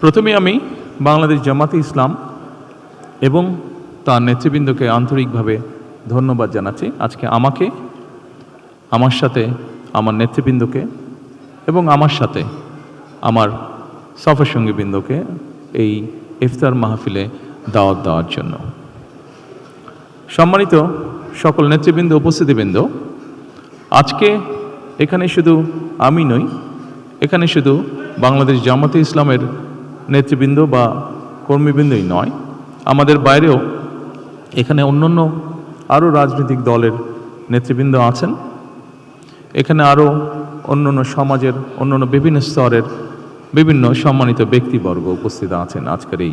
প্রথমে আমি বাংলাদেশ জামাতে ইসলাম এবং তার নেতৃবৃন্দকে আন্তরিকভাবে ধন্যবাদ জানাচ্ছি। আজকে আমাকে, আমার সাথে আমার নেতৃবৃন্দকে এবং আমার সাথে আমার সফর সঙ্গীবৃন্দকে এই ইফতার মাহফিলে দাওয়াত দেওয়ার জন্য। সম্মানিত সকল নেতৃবৃন্দ, উপস্থিতিবৃন্দ, আজকে এখানে শুধু আমি নই, এখানে শুধু বাংলাদেশ জামাতে ইসলামের নেতৃবৃন্দ বা কর্মীবৃন্দই নয়, আমাদের বাইরেও এখানে অন্যান্য আরও রাজনৈতিক দলের নেতৃবৃন্দ আছেন। এখানে আরও অন্যান্য সমাজের অন্যান্য বিভিন্ন স্তরের বিভিন্ন সম্মানিত ব্যক্তিবর্গ উপস্থিত আছেন আজকের এই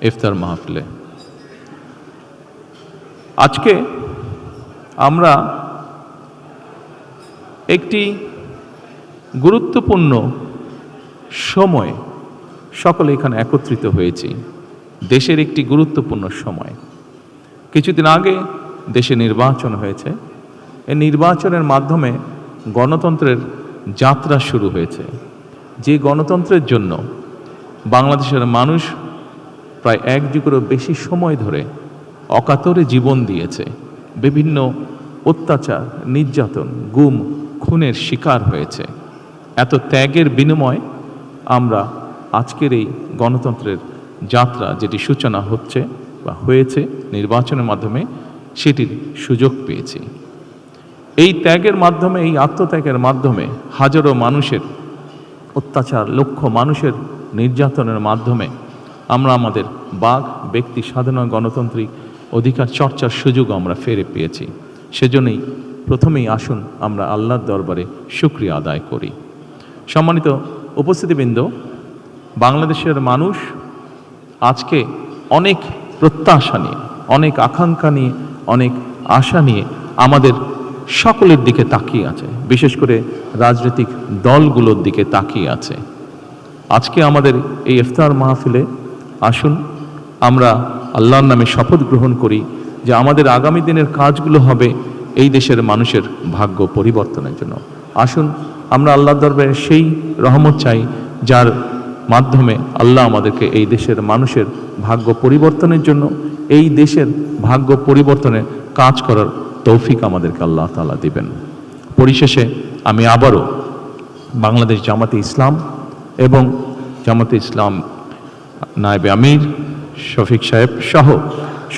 ইফতার মাহফিলে। আজকে আমরা একটি গুরুত্বপূর্ণ সময়ে সকলে এখানে একত্রিত হয়েছি। দেশের একটি গুরুত্বপূর্ণ সময়। কিছুদিন আগে দেশে নির্বাচন হয়েছে। এই নির্বাচনের মাধ্যমে গণতন্ত্রের যাত্রা শুরু হয়েছে। যে গণতন্ত্রের জন্য বাংলাদেশের মানুষ প্রায় এক যুগেরও বেশি সময় ধরে অকাতরে জীবন দিয়েছে, বিভিন্ন অত্যাচার, নির্যাতন, গুম, খুনের শিকার হয়েছে। এত ত্যাগের বিনিময়ে আমরা আজকের এই গণতন্ত্রের যাত্রা, যেটি সূচনা হচ্ছে বা হয়েছে নির্বাচনের মাধ্যমে, সেটির সুযোগ পেয়েছি। এই ত্যাগের মাধ্যমে, এই আত্মত্যাগের মাধ্যমে হাজারো মানুষের অত্যাচার, লক্ষ মানুষের নির্যাতনের মাধ্যমে আমরা আমাদের বাক, ব্যক্তি স্বাধীনতা, গণতান্ত্রিক অধিকার চর্চার সুযোগ আমরা ফিরে পেয়েছি। সেজন্যই প্রথমেই আসুন আমরা আল্লাহর দরবারে শুকরিয়া আদায় করি। সম্মানিত উপস্থিতিবৃন্দ, বাংলাদেশের মানুষ আজকে অনেক প্রত্যাশা নিয়ে, অনেক আকাঙ্ক্ষা নিয়ে, অনেক আশা নিয়ে আমাদের সকলের দিকে তাকিয়ে আছে, বিশেষ করে রাজনৈতিক দলগুলোর দিকে তাকিয়ে আছে। আজকে আমাদের এই ইফতার মাহফিলে আসুন আমরা আল্লাহর নামে শপথ গ্রহণ করি যে আমাদের আগামী দিনের কাজগুলো হবে এই দেশের মানুষের ভাগ্য পরিবর্তনের জন্য। আসুন আমরা আল্লাহর দরবারে সেই রহমত চাই যার মাধ্যমে আল্লাহ আমাদেরকে এই দেশের মানুষের ভাগ্য পরিবর্তনের জন্য, এই দেশের ভাগ্য পরিবর্তনে কাজ করার তৌফিক আমাদেরকে আল্লাহ তাআলা দিবেন। পরিশেষে আমি আবারও বাংলাদেশ জামাতে ইসলাম এবং জামাতে ইসলাম নায়েবে আমির শফিক সাহেব সহ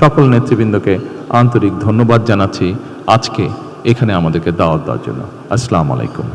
সকল নেতৃবৃন্দকে আন্তরিক ধন্যবাদ জানাচ্ছি আজকে এখানে আমাদেরকে দাওয়াত দেওয়ার জন্য। আসসালামু আলাইকুম।